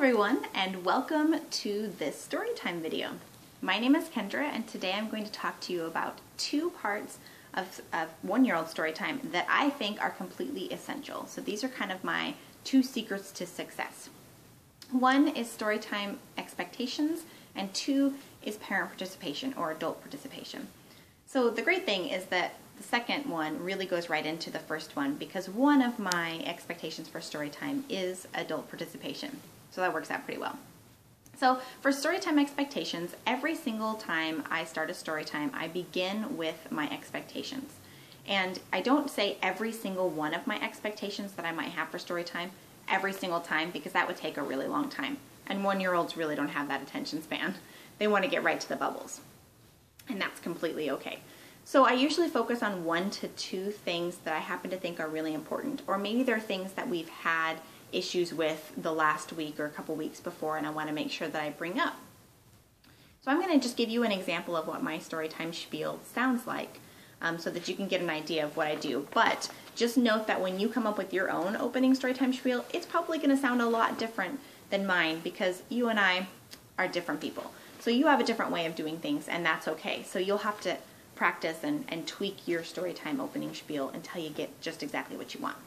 everyone, and welcome to this story time video. My name is Kendra, and today I'm going to talk to you about two parts of one-year-old story time that I think are completely essential. So these are kind of my two secrets to success. One is story time expectations, and two is parent participation or adult participation. So the great thing is that the second one really goes right into the first one, because one of my expectations for story time is adult participation. So that works out pretty well. So for story time expectations, every single time I start a story time, I begin with my expectations. And I don't say every single one of my expectations that I might have for story time every single time, because that would take a really long time. And one-year-olds really don't have that attention span. They want to get right to the bubbles. And that's completely okay. So I usually focus on 1 to 2 things that I happen to think are really important, or maybe they're things that we've had issues with the last week or a couple weeks before, and I want to make sure that I bring up. So I'm going to just give you an example of what my storytime spiel sounds like, so that you can get an idea of what I do. But just note that when you come up with your own opening storytime spiel, it's probably going to sound a lot different than mine, because you and I are different people. So you have a different way of doing things, and that's okay. So you'll have to practice and tweak your storytime opening spiel until you get just exactly what you want.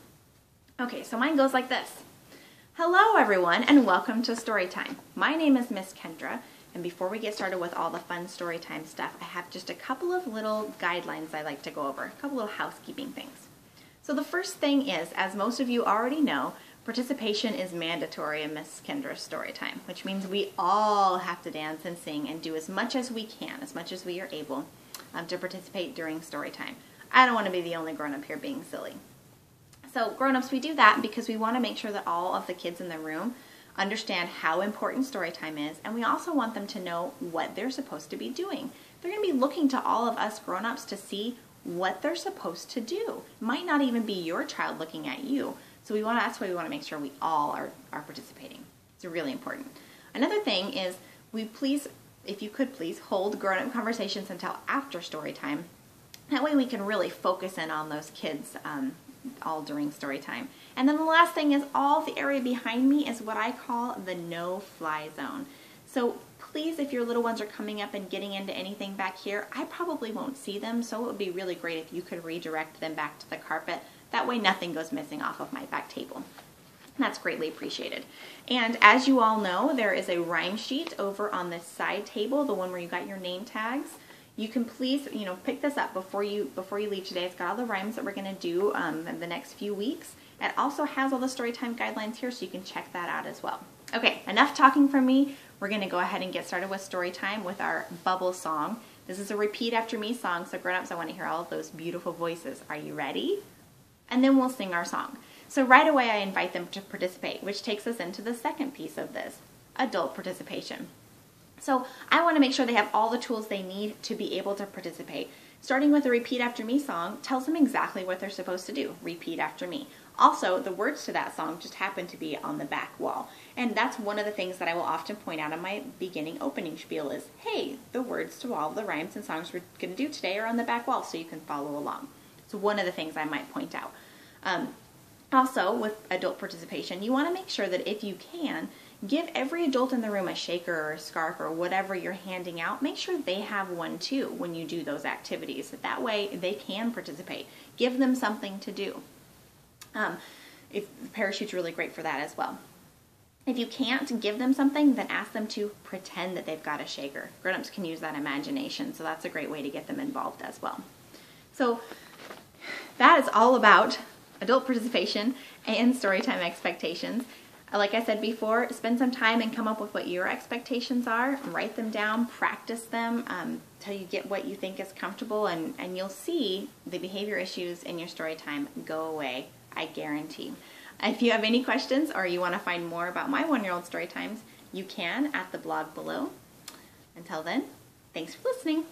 Okay, so mine goes like this. Hello everyone, and welcome to Storytime. My name is Miss Kendra, and before we get started with all the fun Storytime stuff, I have just a couple of little guidelines I like to go over, a couple of housekeeping things. So the first thing is, as most of you already know, participation is mandatory in Miss Kendra's Storytime, which means we all have to dance and sing and do as much as we can, as much as we are able, to participate during Storytime. I don't want to be the only grown-up here being silly. So grown-ups, we do that because we want to make sure that all of the kids in the room understand how important storytime is, and we also want them to know what they're supposed to be doing. They're going to be looking to all of us grown-ups to see what they're supposed to do. It might not even be your child looking at you. So that's why we want to make sure we all are participating. It's really important. Another thing is, if you could please hold grown-up conversations until after story time. That way we can really focus in on those kids all during story time. And then the last thing is, all the area behind me is what I call the no-fly zone. So please, if your little ones are coming up and getting into anything back here, I probably won't see them, so it would be really great if you could redirect them back to the carpet. That way nothing goes missing off of my back table. That's greatly appreciated. And as you all know, there is a rhyme sheet over on this side table, the one where you got your name tags. You can please, pick this up before you leave today. It's got all the rhymes that we're going to do in the next few weeks. It also has all the storytime guidelines here, so you can check that out as well. Okay, enough talking from me. We're going to go ahead and get started with storytime with our bubble song. This is a repeat after me song, so grown-ups, I want to hear all of those beautiful voices. Are you ready? And then we'll sing our song. So right away I invite them to participate, which takes us into the second piece of this, adult participation. So I want to make sure they have all the tools they need to be able to participate. Starting with a repeat after me song tells them exactly what they're supposed to do. Repeat after me. Also, the words to that song just happen to be on the back wall. And that's one of the things that I will often point out in my beginning opening spiel is, hey, the words to all the rhymes and songs we're going to do today are on the back wall, so you can follow along. So one of the things I might point out. Also, with adult participation, you want to make sure that if you can, give every adult in the room a shaker or a scarf or whatever you're handing out. Make sure they have one too when you do those activities. That way they can participate. Give them something to do. The parachute's really great for that as well. If you can't give them something, then ask them to pretend that they've got a shaker. Grown-ups can use that imagination, so that's a great way to get them involved as well. So that is all about adult participation and storytime expectations. Like I said before, spend some time and come up with what your expectations are. Write them down, practice them till you get what you think is comfortable, and you'll see the behavior issues in your story time go away, I guarantee. If you have any questions or you want to find more about my one-year-old story times, you can at the blog below. Until then, thanks for listening.